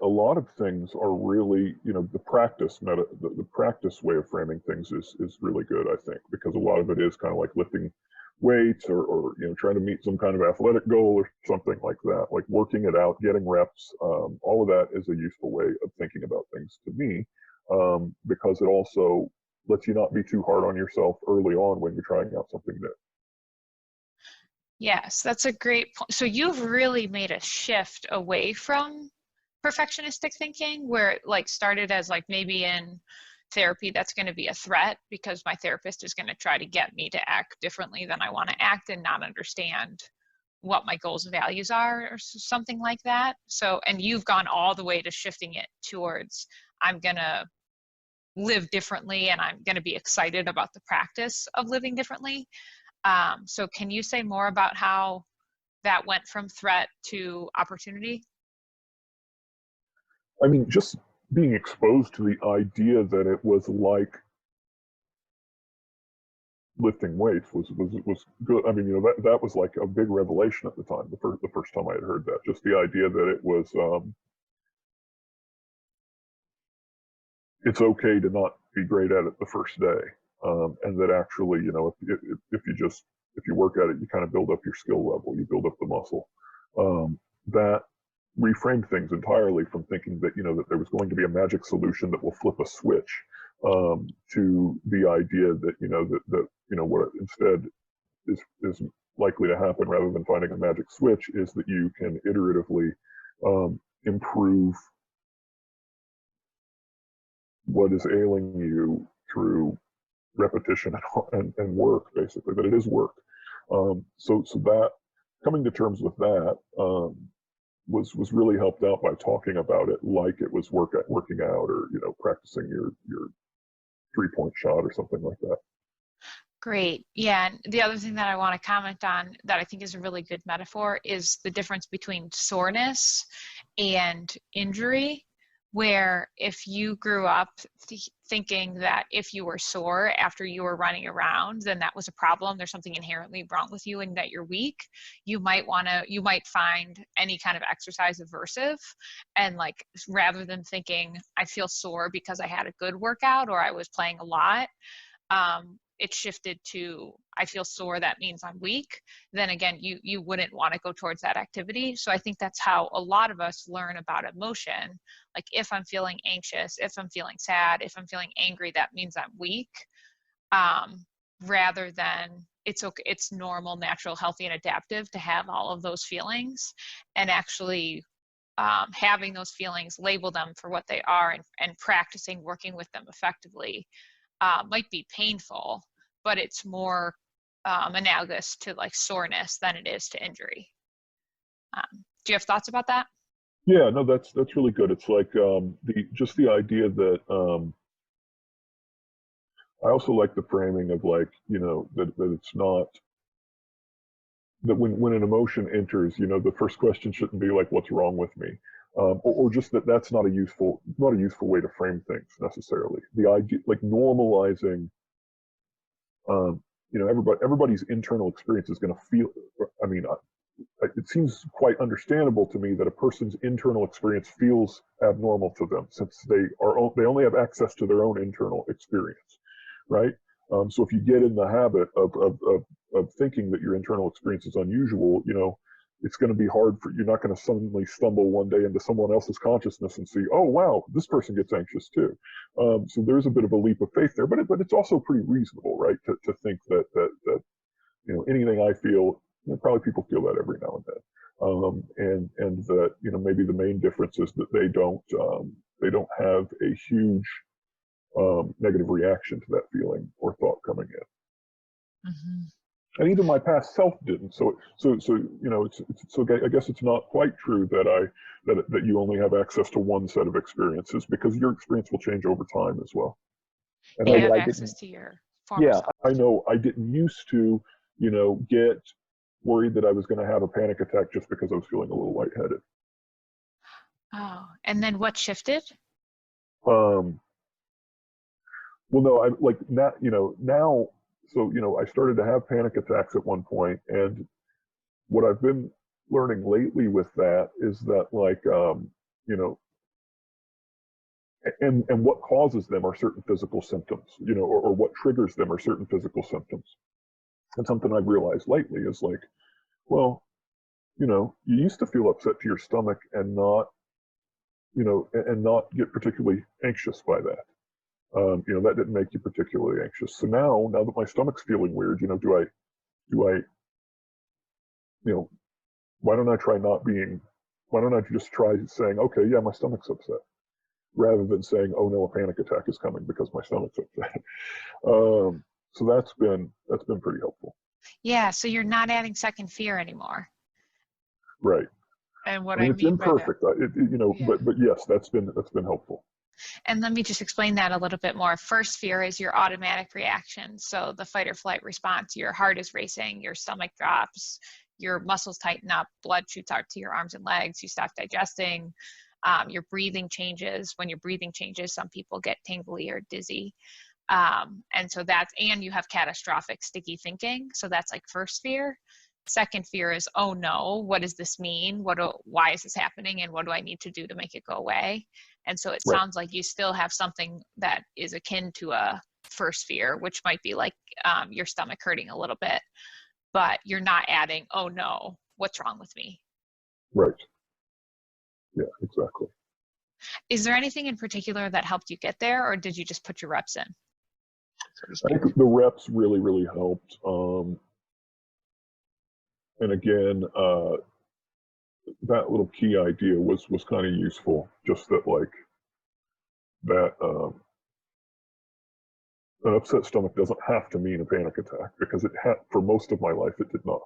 a lot of things are really, the the practice way of framing things is really good, I think, because a lot of it is kind of like lifting weights or trying to meet some kind of athletic goal or something like that, like working it out, getting reps. All of that is a useful way of thinking about things to me, because it also lets you not be too hard on yourself early on when you're trying out something new. Yes, that's a great point. So you've really made a shift away from perfectionistic thinking, where it like started as like maybe in therapy that's going to be a threat because my therapist is going to try to get me to act differently than I want to act and not understand what my goals and values are or something like that. So, and you've gone all the way to shifting it towards I'm going to live differently and I'm going to be excited about the practice of living differently. So can you say more about how that went from threat to opportunity? I mean, just being exposed to the idea that it was like lifting weights was good. I mean, that was like a big revelation at the time. The first time I had heard that, just the idea that it was it's okay to not be great at it the first day, and that actually, if you work at it, you kind of build up your skill level, you build up the muscle. That reframed things entirely from thinking that that there was going to be a magic solution that will flip a switch, to the idea that what instead is likely to happen rather than finding a magic switch is that you can iteratively improve what is ailing you through repetition and work, basically, that it is work. So that coming to terms with that was really helped out by talking about it like it was working out, or practicing your 3-point shot or something like that. Great. Yeah. And the other thing that I want to comment on that I think is a really good metaphor is the difference between soreness and injury, where if you grew up thinking that if you were sore after you were running around, then that was a problem, there's something inherently wrong with you and that you're weak, you might find any kind of exercise aversive. And like, rather than thinking I feel sore because I had a good workout or I was playing a lot, it shifted to I feel sore, that means I'm weak, then again, you wouldn't want to go towards that activity. So I think that's how a lot of us learn about emotion. Like if I'm feeling anxious, if I'm feeling sad, if I'm feeling angry, that means I'm weak, rather than it's okay, it's normal, natural, healthy, and adaptive to have all of those feelings, and actually having those feelings, label them for what they are, and practicing working with them effectively might be painful, but it's more analogous to like soreness than it is to injury. Do you have thoughts about that? Yeah, no, that's really good. It's like the idea that I also like the framing of like that it's not that when an emotion enters, the first question shouldn't be like what's wrong with me, or just that's not a useful way to frame things necessarily. The idea like normalizing, everybody's internal experience is going to feel. I mean, it seems quite understandable to me that a person's internal experience feels abnormal to them, since they only have access to their own internal experience, right? So if you get in the habit of thinking that your internal experience is unusual, it's going to be hard you're not going to suddenly stumble one day into someone else's consciousness and see, oh wow, this person gets anxious too. So there's a bit of a leap of faith there, but it's also pretty reasonable, right? To think that anything I feel, probably people feel that every now and then, and that maybe the main difference is that they don't have a huge negative reaction to that feeling or thought coming in. Mm-hmm. And even my past self didn't. So I guess it's not quite true that you only have access to one set of experiences, because your experience will change over time as well. And You I have know access to your former self. I know I didn't used to, get worried that I was going to have a panic attack just because I was feeling a little lightheaded. Oh, and then what shifted? Um, well, no, I like now, now, so, I started to have panic attacks at one point, and what I've been learning lately with that is that, like, and what causes them are certain physical symptoms, or what triggers them are certain physical symptoms. And something I've realized lately is like, well, you used to feel upset to your stomach and not, and not get particularly anxious by that. That didn't make you particularly anxious. So now that my stomach's feeling weird, do I, why don't I try not being, why don't I just try saying, okay, yeah, my stomach's upset, rather than saying, oh no, a panic attack is coming because my stomach's upset. So that's been pretty helpful. Yeah, so you're not adding second fear anymore. Right. And what I mean, I it's mean by that, imperfect, yeah. but yes, that's been helpful. And let me just explain that a little bit more. First fear is your automatic reaction. So the fight or flight response, your heart is racing, your stomach drops, your muscles tighten up, blood shoots out to your arms and legs, you stop digesting, your breathing changes. When your breathing changes, some people get tingly or dizzy. And so and you have catastrophic sticky thinking. So that's like first fear. Second fear is, oh no, what does this mean? Why is this happening? And what do I need to do to make it go away? And so it Right. sounds like you still have something that is akin to a first fear, which might be like your stomach hurting a little bit, but you're not adding, oh no, what's wrong with me? Right. Yeah, exactly. Is there anything in particular that helped you get there, or did you just put your reps in, so to I speak? think the reps really, really helped. And again, that little key idea was kind of useful. Just that, like, that an upset stomach doesn't have to mean a panic attack, because for most of my life it did not.